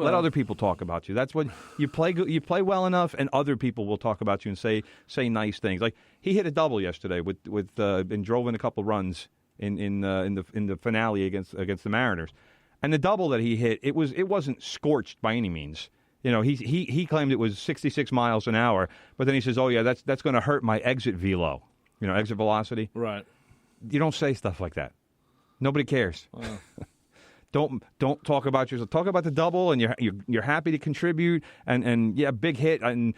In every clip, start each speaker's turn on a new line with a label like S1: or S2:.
S1: Let other people talk about you. That's what you play. You play well enough, and other people will talk about you and say nice things. Like he hit a double yesterday and drove in a couple runs in the finale against the Mariners, and the double that he hit it wasn't scorched by any means. You know, he claimed it was 66 miles an hour, but then he says, "Oh yeah, that's going to hurt my exit velo." You know, exit velocity.
S2: Right.
S1: You don't say stuff like that. Nobody cares. Don't talk about yourself. Talk about the double, and you're happy to contribute. And yeah, big hit, and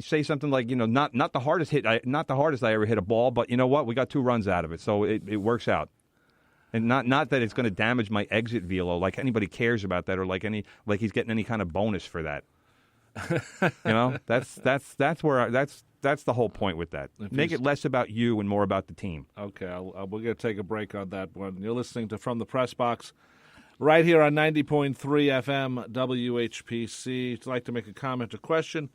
S1: say something like not the hardest hit, not the hardest I ever hit a ball, but you know what? We got 2 runs out of it, so it works out. And not that it's going to damage my exit velo, like anybody cares about that, or like he's getting any kind of bonus for that. That's the whole point with that. Make it less about you and more about the team.
S2: Okay, we're going to take a break on that one. You're listening to From the Press Box right here on 90.3 FM WHPC. If you'd like to make a comment or question,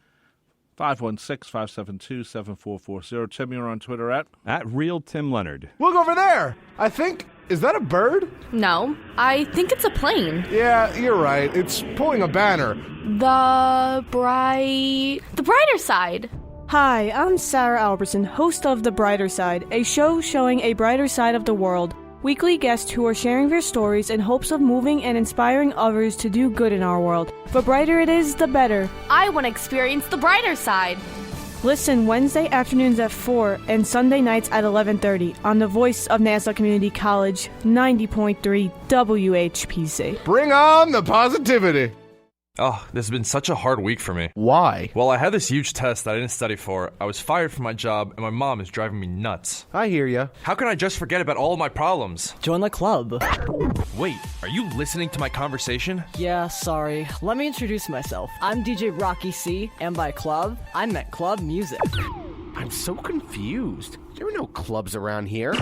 S2: 516-572-7440. Tim, you're on Twitter at
S1: Real Tim Leonard.
S3: Look over there. I think, is that a bird?
S4: No, I think it's a plane.
S3: Yeah, you're right. It's pulling a banner.
S4: The brighter side.
S5: Hi, I'm Sarah Albertson, host of The Brighter Side, a show showing a brighter side of the world. Weekly guests who are sharing their stories in hopes of moving and inspiring others to do good in our world. The brighter it is, the better.
S4: I want to experience the brighter side.
S5: Listen Wednesday afternoons at 4 and Sunday nights at 11:30 on the voice of Nassau Community College, 90.3 WHPC.
S3: Bring on the positivity.
S6: Oh, this has been such a hard week for me.
S3: Why?
S6: Well, I had this huge test that I didn't study for. I was fired from my job, and my mom is driving me nuts.
S3: I hear ya.
S6: How can I just forget about all of my problems?
S7: Join the club.
S6: Wait, are you listening to my conversation?
S7: Yeah, sorry. Let me introduce myself. I'm DJ Rocky C, and by club, I meant club music.
S8: I'm so confused. There are no clubs around here.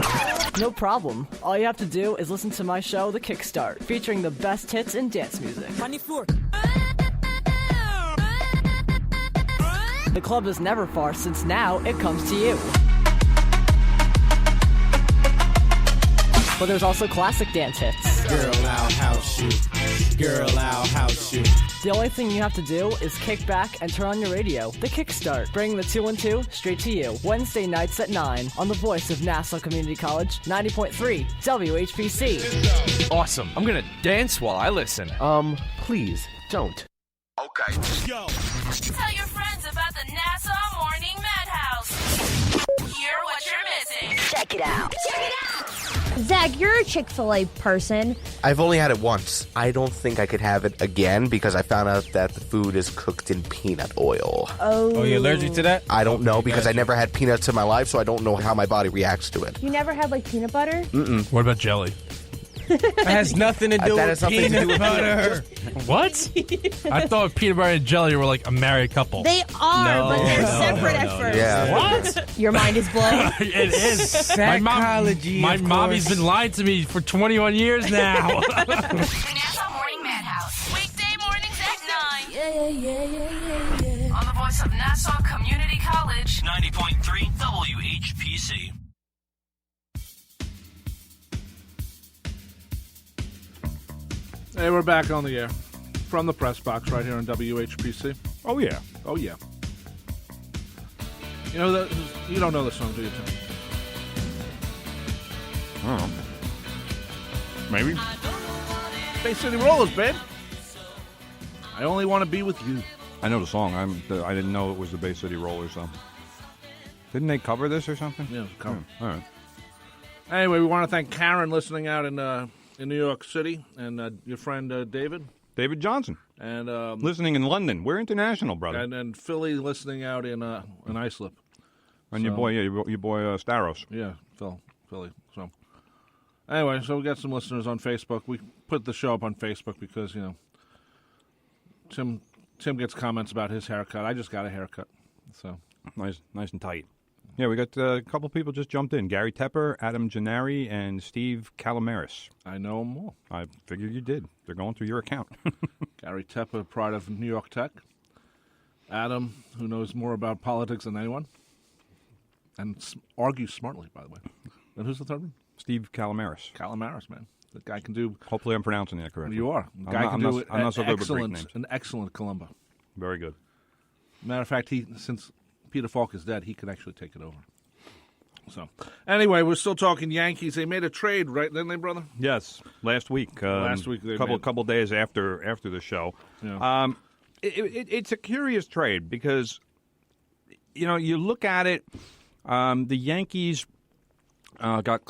S7: No problem. All you have to do is listen to my show, The Kickstart, featuring the best hits in dance music. The club is never far, since now it comes to you. But there's also classic dance hits.
S9: Girl, I'll house you. Girl, I'll house you.
S7: The only thing you have to do is kick back and turn on your radio. The Kickstart, bringing the 212 straight to you. Wednesday nights at 9 on the voice of Nassau Community College, 90.3 WHPC.
S6: Awesome. I'm gonna dance while I listen.
S8: Please, don't.
S9: Okay.
S10: Go. Tell your friends about the Nassau Morning Madhouse. Hear what you're missing.
S11: Check it out.
S10: Check it out.
S11: Zach, you're a Chick-fil-A person.
S8: I've only had it once. I don't think I could have it again because I found out that the food is cooked in peanut oil.
S11: Oh,
S12: you're allergic to that?
S8: I don't know because I never had peanuts in my life, so I don't know how my body reacts to it.
S11: You never had, like, peanut butter?
S8: Mm-mm.
S12: What about jelly? That has nothing to do with peanut butter.
S6: What?
S12: I thought peanut butter and jelly were like a married couple.
S11: They are, but they're separate at first.
S8: Yeah.
S6: What?
S11: Your mind is blown?
S12: It is.
S6: Psychology.
S12: My mommy's been lying to me for 21 years now.
S10: The Nassau Morning Madhouse. Weekday mornings at 9. Yeah. On the voice of Nassau Community College.
S13: 90.3 WHPC.
S2: Hey, we're back on the air from the Press Box right here on WHPC.
S1: Oh yeah.
S2: Oh yeah. You know that you don't know the song, do you, Tim?
S1: Oh. Maybe.
S2: Bay City Rollers, babe. I only want to be with you.
S1: I know the song. I didn't know it was the Bay City Rollers, though. Didn't they cover this or something?
S2: Yeah, cover.
S1: All right.
S2: Anyway, we want to thank Karen listening out in New York City, and your friend David.
S1: David Johnson.
S2: And
S1: listening in London. We're international, brother.
S2: And Philly listening out in Islip.
S1: And your boy Staros.
S2: Yeah, Philly. So anyway, so we got some listeners on Facebook. We put the show up on Facebook because Tim gets comments about his haircut. I just got a haircut, so
S1: nice and tight. Yeah, we got a couple people just jumped in. Gary Tepper, Adam Gennari, and Steve Calamaris.
S2: I know them all.
S1: I figured you did. They're going through your account.
S2: Gary Tepper, pride of New York Tech. Adam, who knows more about politics than anyone. And argues smartly, by the way. And who's the third one?
S1: Steve Calamaris.
S2: Calamaris, man. The guy can do.
S1: Hopefully, I'm pronouncing that correctly.
S2: You are. The guy
S1: I'm not so good with Greek names.
S2: An excellent Columbo.
S1: Very good.
S2: Matter of fact, since Peter Falk is dead, he can actually take it over. So, anyway, we're still talking Yankees. They made a trade, right? Didn't they, brother?
S1: Yes, last week.
S2: Last week, they
S1: couple days after the show.
S2: Yeah.
S1: It's a curious trade because, you look at it. The Yankees got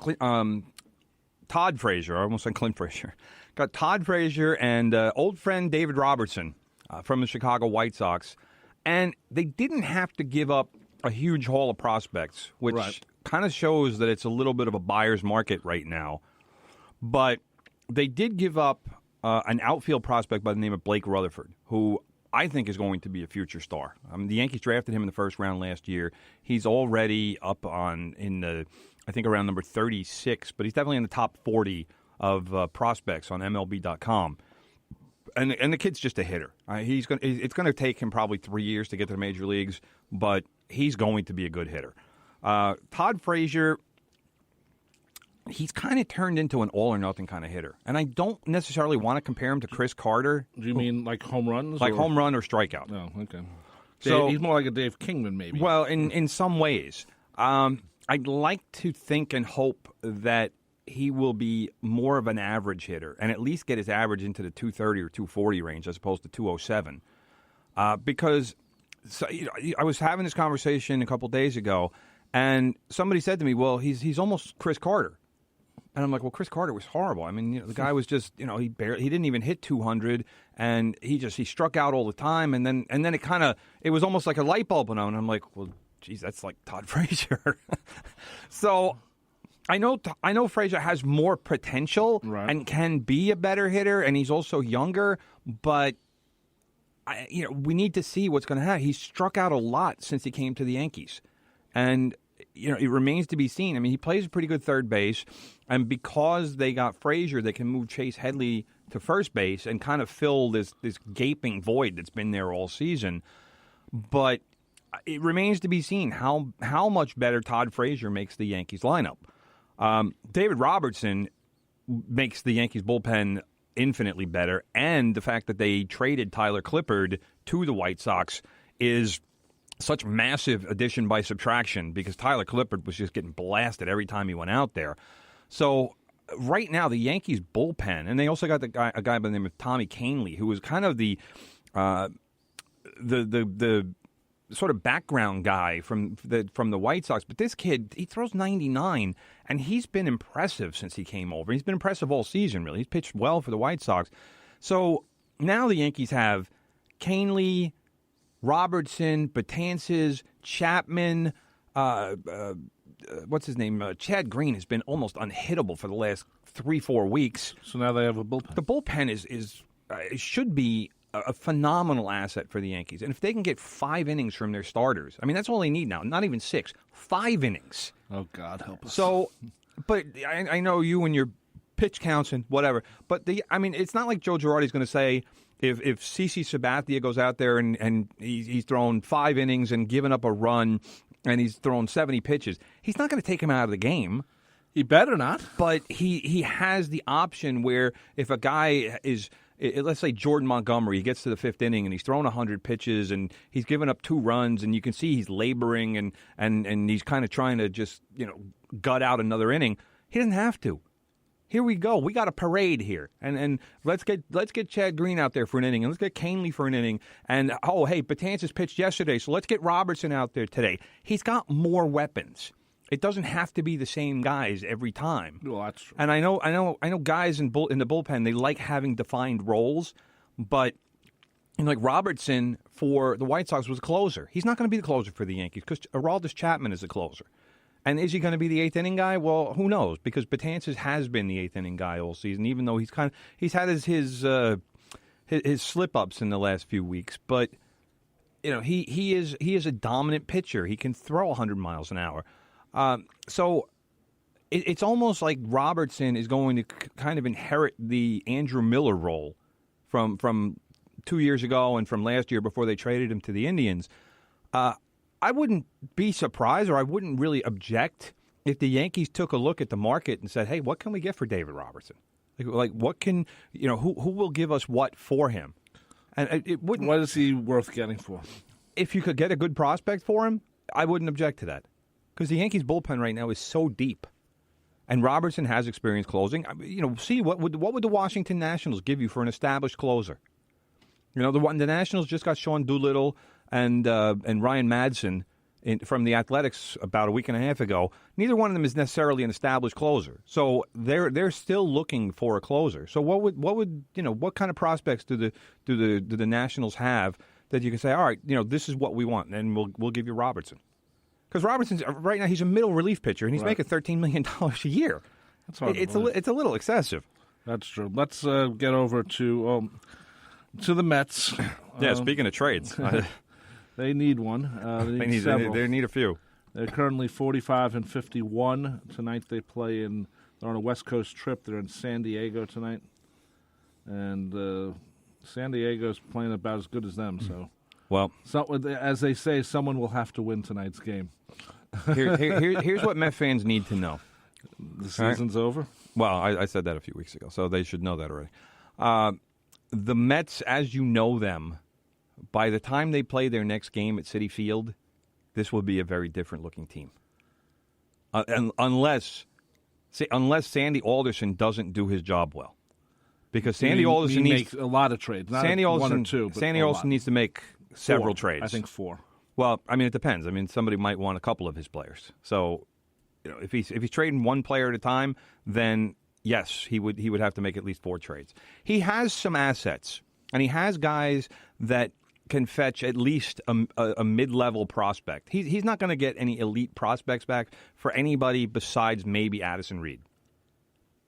S1: Todd Frazier. I almost said Clint Frazier. Got Todd Frazier and old friend David Robertson from the Chicago White Sox, and they didn't have to give up a huge haul of prospects, which kind of shows that it's a little bit of a buyer's market right now. But they did give up an outfield prospect by the name of Blake Rutherford, who I think is going to be a future star. The Yankees drafted him in the first round last year. He's already up I think around number 36, but he's definitely in the top 40 of prospects on MLB.com. And the kid's just a hitter. It's going to take him probably 3 years to get to the major leagues, but he's going to be a good hitter. Todd Frazier, he's kind of turned into an all-or-nothing kind of hitter. And I don't necessarily want to compare him to Chris Carter.
S2: Do you mean like home runs?
S1: Like home run or strikeout.
S2: Oh, okay.
S1: So
S2: he's more like a Dave Kingman, maybe.
S1: Well, in some ways. I'd like to think and hope that he will be more of an average hitter and at least get his average into the 230 or 240 range as opposed to 207. Because I was having this conversation a couple days ago, and somebody said to me, well, he's almost Chris Carter. And I'm like, well, Chris Carter was horrible. I mean, the guy was just, he didn't even hit 200, and he struck out all the time, and then it was almost like a light bulb went on. And I'm like, well, geez, that's like Todd Frazier. So I know Frazier has more potential and can be a better hitter, and he's also younger, but we need to see what's going to happen. He's struck out a lot since he came to the Yankees, and it remains to be seen. I mean, he plays a pretty good third base, and because they got Frazier, they can move Chase Headley to first base and kind of fill this gaping void that's been there all season. But it remains to be seen how much better Todd Frazier makes the Yankees lineup. David Robertson makes the Yankees bullpen infinitely better, and the fact that they traded Tyler Clippard to the White Sox is such massive addition by subtraction because Tyler Clippard was just getting blasted every time he went out there. So right now, the Yankees bullpen, and they also got a guy by the name of Tommy Kahnle, who was kind of the sort of background guy from the White Sox. But this kid, he throws 99, and he's been impressive since he came over. He's been impressive all season, really. He's pitched well for the White Sox. So now the Yankees have Kahnle, Robertson, Betances, Chapman, what's his name? Chad Green has been almost unhittable for the last 3-4 weeks.
S2: So now they have a bullpen.
S1: The bullpen should be a phenomenal asset for the Yankees. And if they can get 5 innings from their starters, I mean, that's all they need now. Not even 6. 5 innings.
S2: Oh, God help us.
S1: So, but I know you and your pitch counts and whatever, but it's not like Joe Girardi's going to say, if CC Sabathia goes out there and he's thrown 5 innings and given up a run and he's thrown 70 pitches, he's not going to take him out of the game.
S2: He better not.
S1: But he has the option where if a guy is, let's say Jordan Montgomery, he gets to the 5th inning and he's thrown 100 pitches and he's given up 2 runs and you can see he's laboring and he's kind of trying to just gut out another inning. He doesn't have to. Here we go. We got a parade here, and let's get Chad Green out there for an inning, and let's get Kahnle for an inning. And hey, Betances pitched yesterday, so let's get Robertson out there today. He's got more weapons. It doesn't have to be the same guys every time.
S2: Well, that's true.
S1: And I know guys in the bullpen, they like having defined roles, but like Robertson for the White Sox was a closer. He's not going to be the closer for the Yankees because Aroldis Chapman is a closer. And is he going to be the 8th inning guy? Well, who knows? Because Betances has been the 8th inning guy all season, even though he's had his slip ups in the last few weeks. But he is a dominant pitcher. He can throw 100 miles an hour. So it's almost like Robertson is going to kind of inherit the Andrew Miller role from 2 years ago and from last year before they traded him to the Indians. I wouldn't be surprised, or I wouldn't really object if the Yankees took a look at the market and said, hey, what can we get for David Robertson? Like what can who will give us what for him? And it wouldn't.
S2: What is he worth getting for?
S1: If you could get a good prospect for him, I wouldn't object to that. Because the Yankees bullpen right now is so deep, and Robertson has experience closing. See what would the Washington Nationals give you for an established closer? The Nationals just got Sean Doolittle and Ryan Madsen from the Athletics about a week and a half ago. Neither one of them is necessarily an established closer, so they're still looking for a closer. So what kind of prospects do the Nationals have that you can say, all right, this is what we want, and we'll give you Robertson. Because Robertson's right now he's a middle relief pitcher and he's making $13 million a year.
S2: That's hard.
S1: It's a little excessive.
S2: That's true. Let's get over to the Mets.
S1: Yeah, speaking of trades,
S2: they need one. They
S1: need a few.
S2: They're currently 45-51 tonight. They're on a West Coast trip. They're in San Diego tonight, and San Diego's playing about as good as them. So.
S1: Well,
S2: as they say, someone will have to win tonight's game.
S1: Here's what Met fans need to know.
S2: The season's over?
S1: Well, I said that a few weeks ago, so they should know that already. The Mets, as you know them, by the time they play their next game at Citi Field, this will be a very different-looking team. Unless Sandy Alderson doesn't do his job well. Because Sandy Alderson needs
S2: a lot of trades. Not
S1: Sandy
S2: one
S1: Alderson,
S2: or two, but
S1: Sandy Alderson needs to make several trades.
S2: I think 4.
S1: Well, I mean, it depends. I mean, somebody might want a couple of his players. So, if he's trading one player at a time, then yes, he would have to make at least 4 trades. He has some assets, and he has guys that can fetch at least a mid-level prospect. He's not going to get any elite prospects back for anybody besides maybe Addison Reed,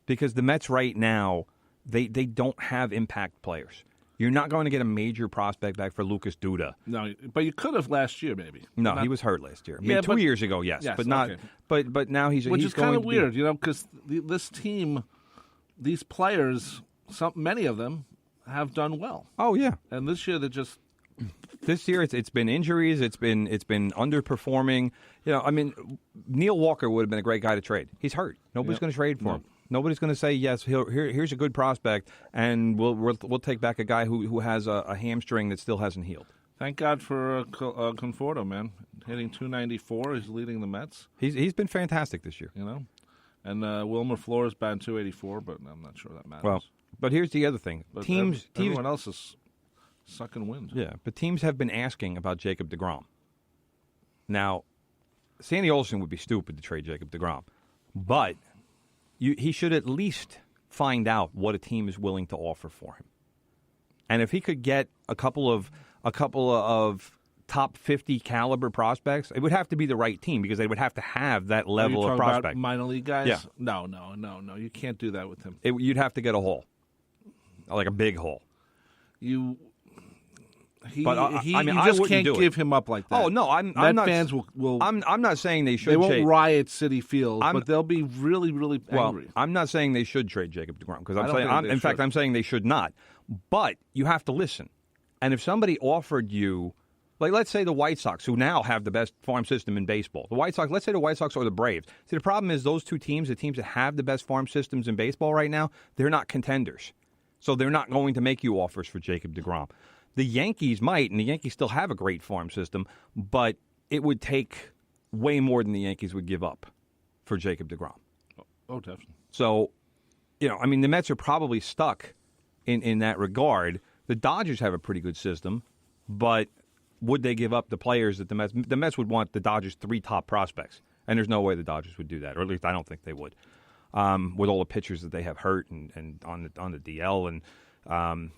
S1: because the Mets right now they don't have impact players. You're not going to get a major prospect back for Lucas Duda.
S2: No, but you could have last year, maybe.
S1: No, he was hurt last year. I mean, 2 years ago, yes, but not.
S2: Okay.
S1: But now he's
S2: which
S1: he's
S2: is kind of
S1: going to
S2: weird, because this team, these players, many of them have done well.
S1: Oh yeah,
S2: and this year they're just.
S1: This year it's been injuries. It's been underperforming. I mean, Neil Walker would have been a great guy to trade. He's hurt. Nobody's going to trade for him. Nobody's going to say, yes, here's a good prospect, and we'll take back a guy who has a hamstring that still hasn't healed.
S2: Thank God for Conforto, man. Hitting .294. He's leading the Mets.
S1: He's been fantastic this year.
S2: And Wilmer Flores batting .284, but I'm not sure that matters.
S1: Well, but here's the other thing.
S2: But
S1: teams,
S2: everyone else is sucking wind.
S1: Yeah, but teams have been asking about Jacob deGrom. Now, Sandy Alderson would be stupid to trade Jacob deGrom, but he should at least find out what a team is willing to offer for him. And if he could get a couple of top 50 caliber prospects, it would have to be the right team because they would have to have that level of prospect.
S2: About minor league guys?
S1: Yeah.
S2: No. You can't do that with him.
S1: You'd have to get a haul, like a big haul.
S2: You just can't give him up like that.
S1: Oh no, I'm not.
S2: Fans will.
S1: I'm not saying they should.
S2: They won't riot Citi Field, but they'll be really, really angry.
S1: Well, I'm not saying they should trade Jacob deGrom because
S2: in
S1: fact, I'm saying they should not. But you have to listen. And if somebody offered you, like let's say the White Sox, who now have the best farm system in baseball, let's say the White Sox or the Braves. See, the problem is those two teams, the teams that have the best farm systems in baseball right now, they're not contenders, so they're not going to make you offers for Jacob deGrom. The Yankees might, and the Yankees still have a great farm system, but it would take way more than the Yankees would give up for Jacob deGrom.
S2: Oh, definitely.
S1: So, I mean, the Mets are probably stuck in that regard. The Dodgers have a pretty good system, but would they give up the players that the Mets would want the Dodgers' 3 top prospects? And there's no way the Dodgers would do that, or at least I don't think they would, with all the pitchers that they have hurt and on the DL and,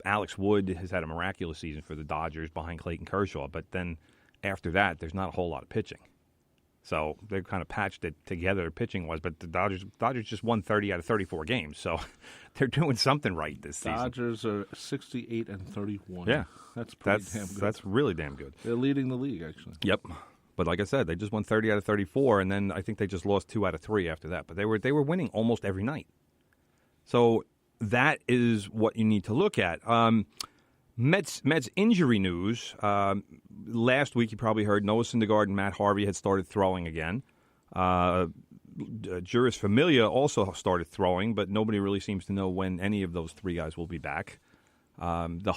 S1: Alex Wood has had a miraculous season for the Dodgers behind Clayton Kershaw, but then after that, there's not a whole lot of pitching. So they've kind of patched it together pitching-wise, but the Dodgers just won 30 out of 34 games, so they're doing something right this season.
S2: Dodgers are 68-31.
S1: Yeah,
S2: that's pretty damn good.
S1: That's really damn good.
S2: They're leading the league, actually.
S1: Yep. But like I said, they just won 30 out of 34, and then I think they just lost 2 out of 3 after that. But they were winning almost every night. So that is what you need to look at. Mets injury news. Last week, you probably heard Noah Syndergaard and Matt Harvey had started throwing again. Juris Familia also started throwing, but nobody really seems to know when any of those three guys will be back. The